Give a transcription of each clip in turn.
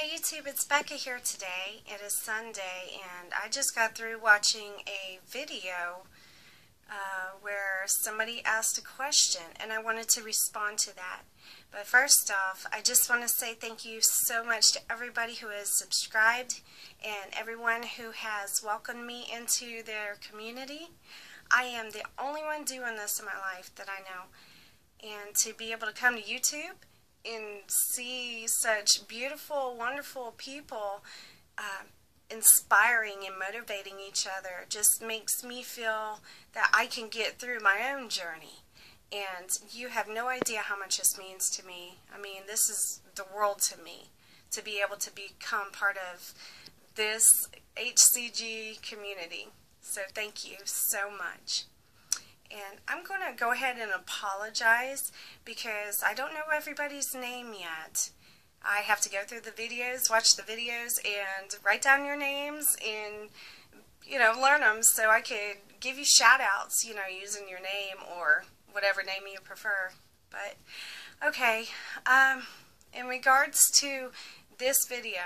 Hi YouTube, it's Becca here today. It is Sunday and I just got through watching a video where somebody asked a question and I wanted to respond to that. But first off, I just want to say thank you so much to everybody who has subscribed and everyone who has welcomed me into their community. I am the only one doing this in my life that I know. And to be able to come to YouTube and see such beautiful, wonderful people inspiring and motivating each other just makes me feel that I can get through my own journey. And you have no idea how much this means to me. I mean, this is the world to me, to be able to become part of this HCG community. So thank you so much. And I'm going to go ahead and apologize because I don't know everybody's name yet. I have to go through the videos, watch the videos, and write down your names and, learn them so I could give you shout-outs, using your name or whatever name you prefer. But, okay, in regards to this video,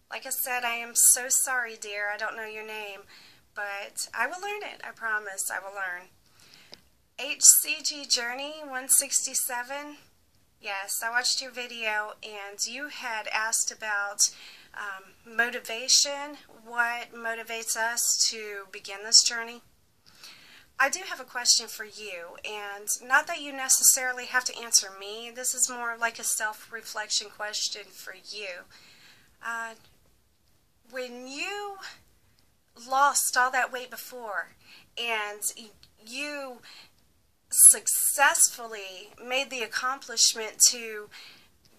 like I said, I am so sorry, dear, I don't know your name. But I will learn it. I promise I will learn. HCG Journey 167. Yes, I watched your video and you had asked about motivation. What motivates us to begin this journey? I do have a question for you, and not that you necessarily have to answer me. This is more like a self-reflection question for you. When you lost all that weight before and you successfully made the accomplishment to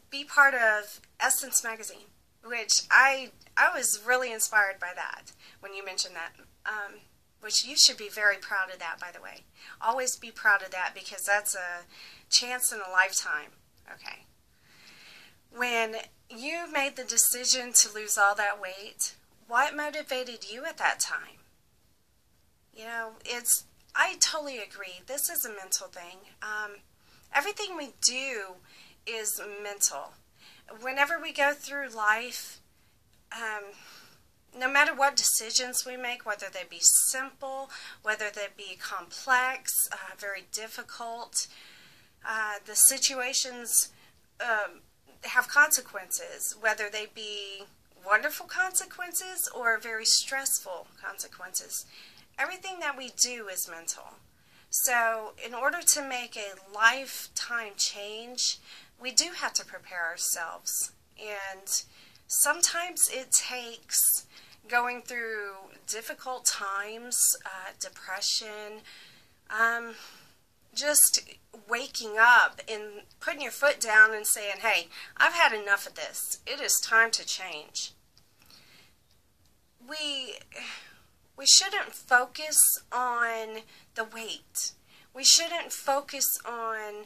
be part of Essence magazine, which I was really inspired by that when you mentioned that, which you should be very proud of that, by the way. Always be proud of that because that's a chance in a lifetime. Okay. When you made the decision to lose all that weight, what motivated you at that time? I totally agree. This is a mental thing. Everything we do is mental. Whenever we go through life, no matter what decisions we make, whether they be simple, whether they be complex, very difficult, the situations have consequences, whether they be wonderful consequences or very stressful consequences. Everything that we do is mental. So in order to make a lifetime change, we do have to prepare ourselves. And sometimes it takes going through difficult times, depression, just waking up and putting your foot down and saying, hey, I've had enough of this. It is time to change. We shouldn't focus on the weight. We shouldn't focus on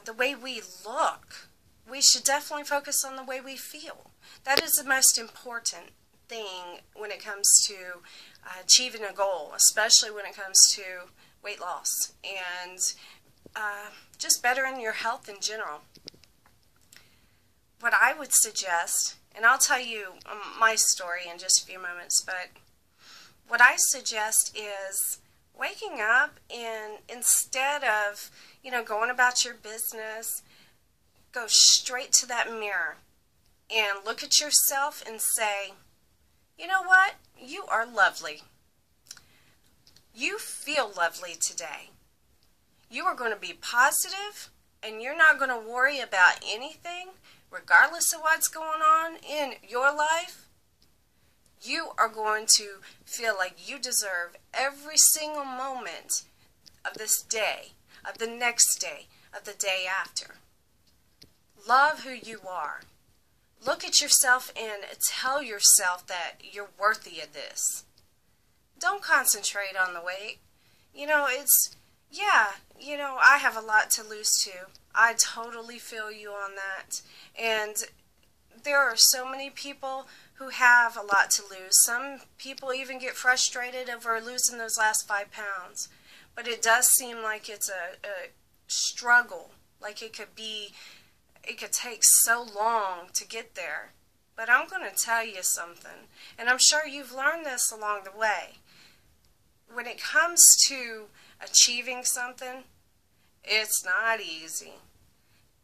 the way we look. We should definitely focus on the way we feel. That is the most important thing when it comes to achieving a goal, especially when it comes to weight loss and just bettering your health in general. What I would suggest, and I'll tell you my story in just a few moments, but what I suggest is waking up and instead of, going about your business, go straight to that mirror and look at yourself and say, you know what? You are lovely. You feel lovely today. You are going to be positive and you're not going to worry about anything, regardless of what's going on in your life. You are going to feel like you deserve every single moment of this day, of the next day, of the day after. Love who you are. Look at yourself and tell yourself that you're worthy of this. Don't concentrate on the weight. I have a lot to lose too. I totally feel you on that. And there are so many people who have a lot to lose. Some people even get frustrated over losing those last 5 pounds. But it does seem like it's a struggle. Like it could be it could take so long to get there. But I'm going to tell you something, and I'm sure you've learned this along the way. When it comes to achieving something, it's not easy.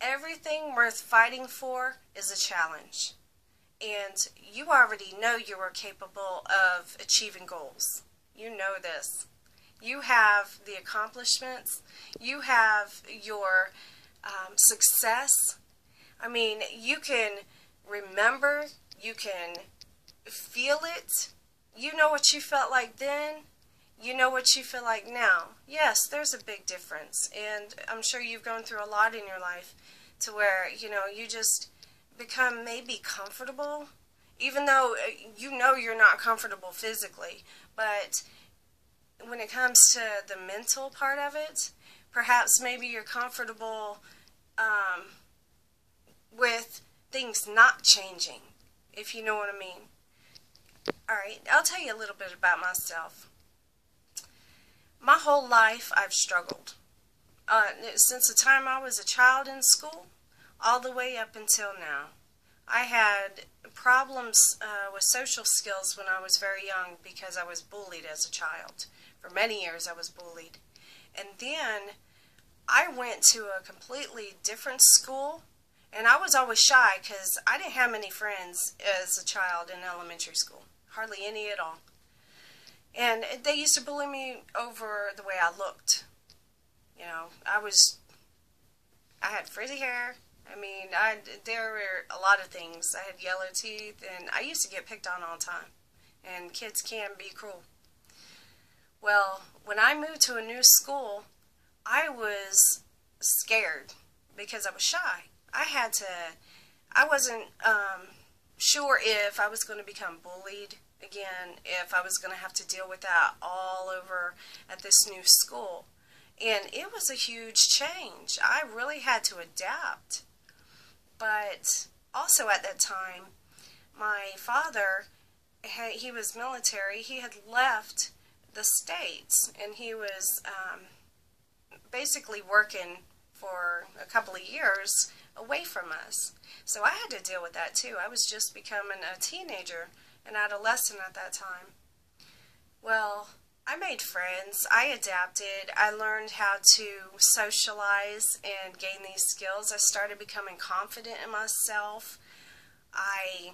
Everything worth fighting for is a challenge. And you already know you are capable of achieving goals. You know this. You have the accomplishments. You have your success. I mean, you can remember. You can feel it. You know what you felt like then. You know what you feel like now. Yes, there's a big difference. And I'm sure you've gone through a lot in your life to where, you just become maybe comfortable, even though you know you're not comfortable physically. But when it comes to the mental part of it, perhaps maybe you're comfortable with things not changing, if you know what I mean. Alright, I'll tell you a little bit about myself. My whole life I've struggled. Since the time I was a child in school, all the way up until now. I had problems with social skills when I was very young because I was bullied as a child. For many years I was bullied. And then I went to a completely different school, and I was always shy because I didn't have many friends as a child in elementary school. Hardly any at all. And they used to bully me over the way I looked. I had frizzy hair. I mean, there were a lot of things. I had yellow teeth, and I used to get picked on all the time. And kids can be cruel. Well, when I moved to a new school, I was scared because I was shy. I wasn't sure if I was going to become bullied again, if I was going to have to deal with that all over at this new school. And it was a huge change. I really had to adapt. But also at that time, my father, he was military. He had left the States, and he was basically working for a couple of years away from us. So I had to deal with that too. I was just becoming a teenager, an adolescent at that time. Well, I made friends. I adapted. I learned how to socialize and gain these skills. I started becoming confident in myself. I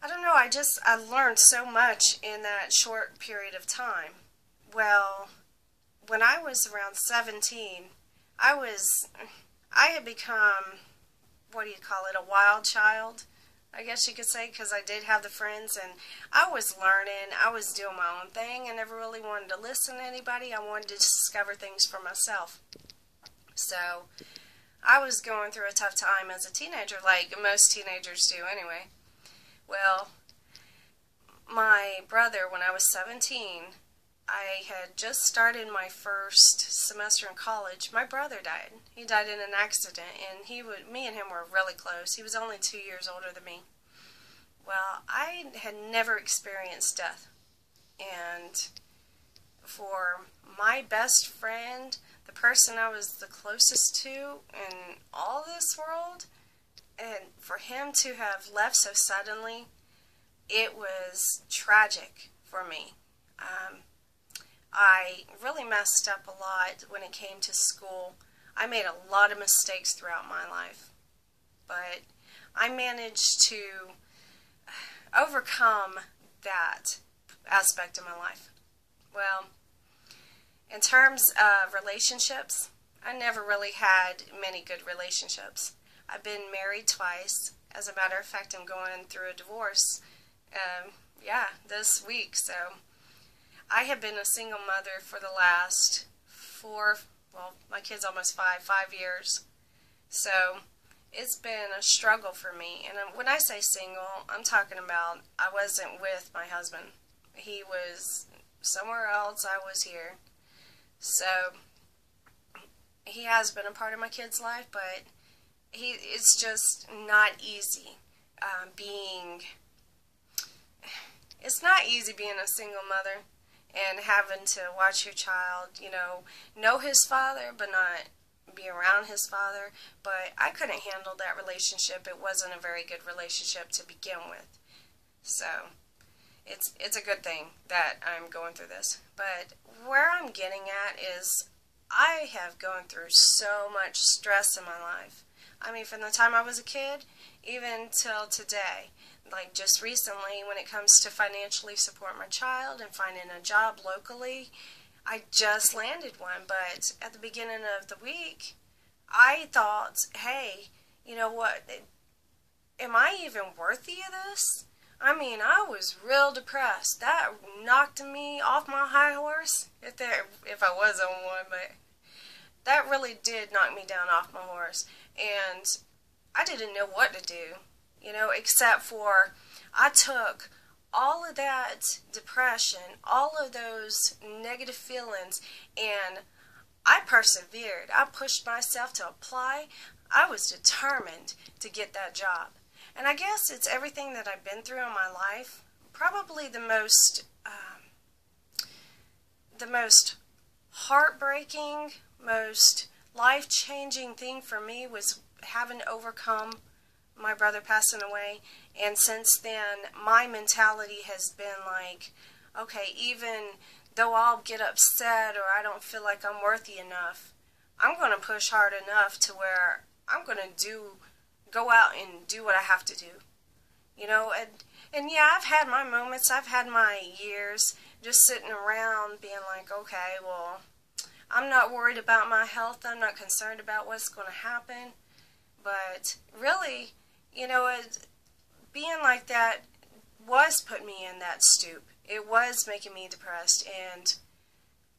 don't know, I learned so much in that short period of time. Well, when I was around 17, I had become, what do you call it, a wild child, I guess you could say, because I did have the friends, and I was learning, I was doing my own thing. I never really wanted to listen to anybody. I wanted to discover things for myself. So I was going through a tough time as a teenager, like most teenagers do anyway. Well, my brother, when I was 17, I had just started my first semester in college. My brother died. He died in an accident, and me and him were really close. He was only 2 years older than me. Well, I had never experienced death. And for my best friend, the person I was the closest to in all this world, and for him to have left so suddenly, it was tragic for me. I really messed up a lot when it came to school. I made a lot of mistakes throughout my life, but I managed to overcome that aspect of my life. Well, in terms of relationships, I never really had many good relationships. I've been married twice. As a matter of fact, I'm going through a divorce this week. So I have been a single mother for the last my kid's almost 5 years. So it's been a struggle for me. And when I say single, I'm talking about I wasn't with my husband. He was somewhere else, I was here. So he has been a part of my kid's life, but it's just not easy it's not easy being a single mother and having to watch your child, know his father, but not be around his father, but I couldn't handle that relationship. It wasn't a very good relationship to begin with. So it's a good thing that I'm going through this. But where I'm getting at is I have gone through so much stress in my life. I mean, from the time I was a kid, even till today. Like just recently, when it comes to financially support my child and finding a job locally, I just landed one. But at the beginning of the week, I thought, hey, you know what, am I even worthy of this? I mean, I was real depressed. That knocked me off my high horse, if I was on one, but that really did knock me down off my horse. And I didn't know what to do, except for I took all of that depression, all of those negative feelings, and I persevered. I pushed myself to apply. I was determined to get that job. And I guess it's everything that I've been through in my life. Probably the most heartbreaking, most life-changing thing for me was having to overcome my brother passing away. And since then, my mentality has been like, okay, even though I'll get upset or I don't feel like I'm worthy enough, I'm going to push hard enough to where I'm going to go out and do what I have to do. And yeah, I've had my moments, I've had my years just sitting around being like, okay, well, I'm not worried about my health, I'm not concerned about what's going to happen. But really, being like that was putting me in that stoop. It was making me depressed, and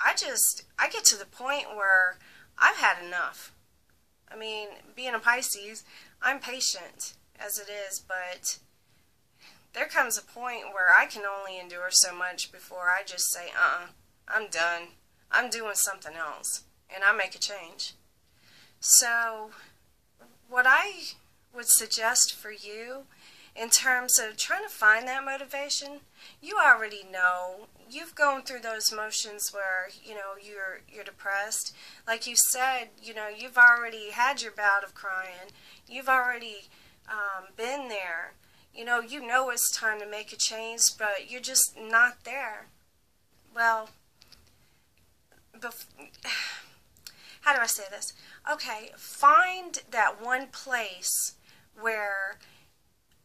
I get to the point where I've had enough. I mean, being a Pisces, I'm patient as it is, but there comes a point where I can only endure so much before I just say, I'm done. I'm doing something else, and I make a change. So what I would suggest for you in terms of trying to find that motivation, you already know. You've gone through those motions where, you're depressed. Like you said, you've already had your bout of crying. You've already been there. You know it's time to make a change, but you're just not there. Well, how do I say this? Okay, find that one place where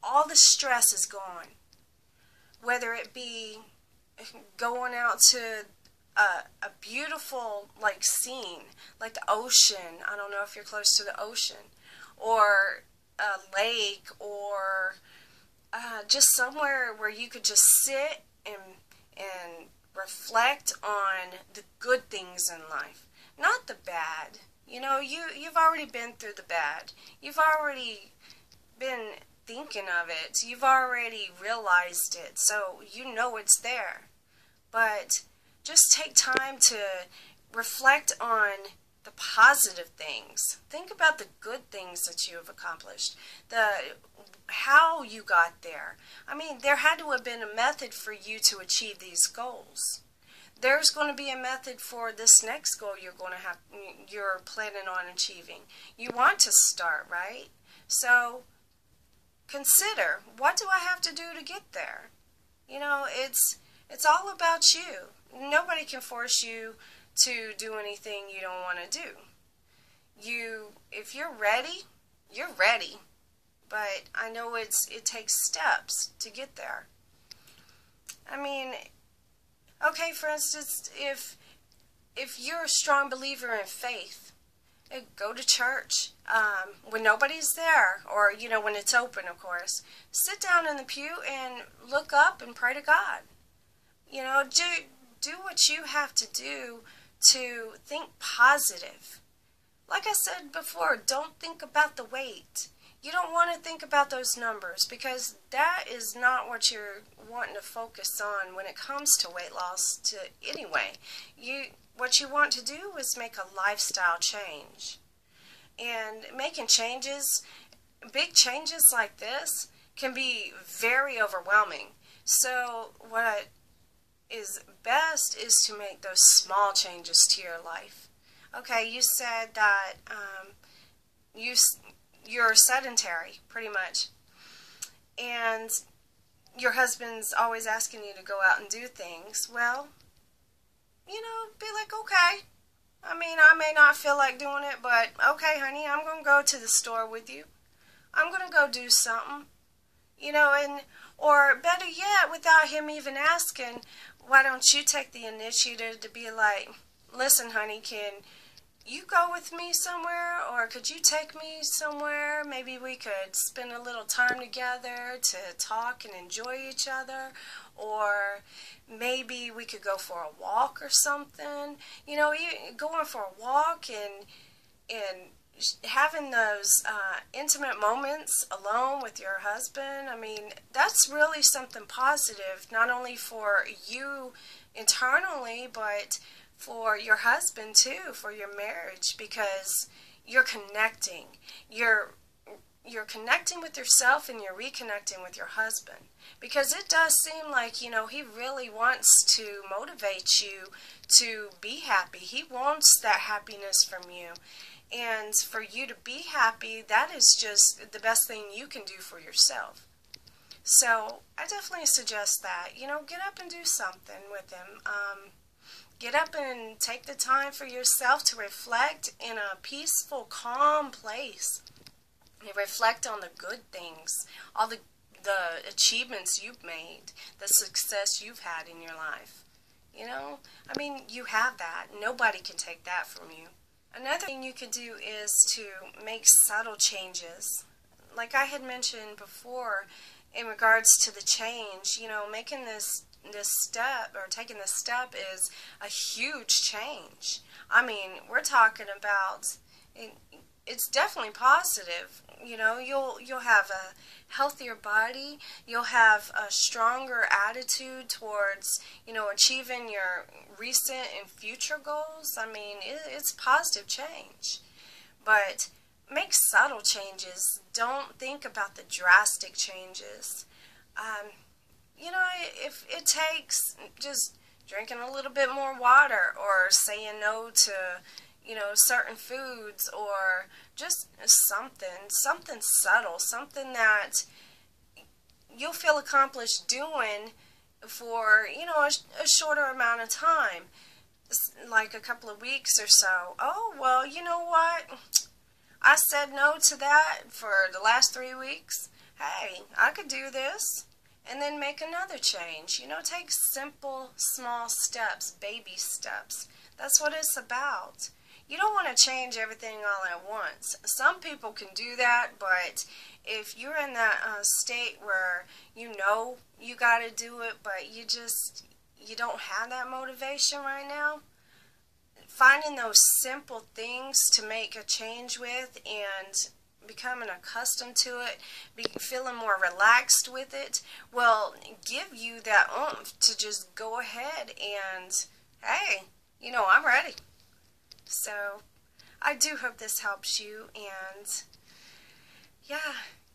all the stress is gone. Whether it be going out to a beautiful scene, like the ocean. I don't know if you're close to the ocean, or a lake, or just somewhere where you could just sit and reflect on the good things in life, not the bad. You've already been through the bad. You've already been thinking of it. You've already realized it, so you know it's there. But just take time to reflect on the positive things. Think about the good things that you have accomplished, how you got there. I mean, there had to have been a method for you to achieve these goals. There's going to be a method for this next goal you're planning on achieving. You want to start, right? So consider, what do I have to do to get there? It's all about you. Nobody can force you to do anything you don't want to do. If you're ready, you're ready. But I know it takes steps to get there. I mean, okay, for instance, if you're a strong believer in faith, go to church when nobody's there, or when it's open, of course. Sit down in the pew and look up and pray to God. Do what you have to do to think positive. Like I said before, don't think about the weight. You don't want to think about those numbers, because that is not what you're wanting to focus on when it comes to weight loss anyway. What you want to do is make a lifestyle change. And making changes, big changes like this, can be very overwhelming. So what is best is to make those small changes to your life. Okay, you said that you you're sedentary, pretty much, and your husband's always asking you to go out and do things. Well, be like, okay. I mean, I may not feel like doing it, but okay, honey, I'm going to go to the store with you. I'm going to go do something. And or better yet, without him even asking, why don't you take the initiative to be like, listen, honey, can you go with me somewhere, or could you take me somewhere? Maybe we could spend a little time together to talk and enjoy each other, or maybe we could go for a walk or something. Going for a walk and having those intimate moments alone with your husband, I mean, that's really something positive, not only for you internally, but for your husband too, for your marriage, because you're connecting. You're connecting with yourself, and you're reconnecting with your husband, because it does seem like, he really wants to motivate you to be happy. He wants that happiness from you. And for you to be happy, that is just the best thing you can do for yourself. So I definitely suggest that, get up and do something with him. Get up and take the time for yourself to reflect in a peaceful, calm place. And reflect on the good things, all the achievements you've made, the success you've had in your life. I mean, you have that. Nobody can take that from you. Another thing you could do is to make subtle changes. Like I had mentioned before, in regards to the change, making this step, or taking this step, is a huge change. I mean, we're talking about, it's definitely positive. You'll have a healthier body. You'll have a stronger attitude towards, achieving your recent and future goals. I mean, it's positive change. But make subtle changes. Don't think about the drastic changes. If it takes just drinking a little bit more water, or saying no to, certain foods, or just something subtle, something that you'll feel accomplished doing for, a shorter amount of time, like a couple of weeks or so. Oh, well, you know what? I said no to that for the last 3 weeks. Hey, I could do this. And then make another change. Take simple, small steps, baby steps. That's what it's about. You don't want to change everything all at once. Some people can do that, but if you're in that state where you got to do it, but you don't have that motivation right now, finding those simple things to make a change with, and becoming accustomed to it, feeling more relaxed with it, will give you that oomph to just go ahead and, hey, I'm ready. So I do hope this helps you, and yeah,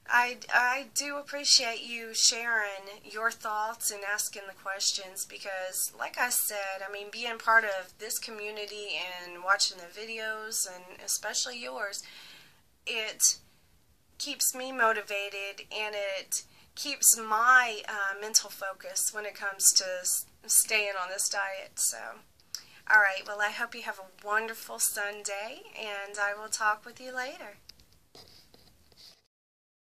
I do appreciate you sharing your thoughts and asking the questions, because like I said, I mean, being part of this community and watching the videos, and especially yours, it keeps me motivated, and it keeps my mental focus when it comes to staying on this diet. So, alright, well, I hope you have a wonderful Sunday, and I will talk with you later.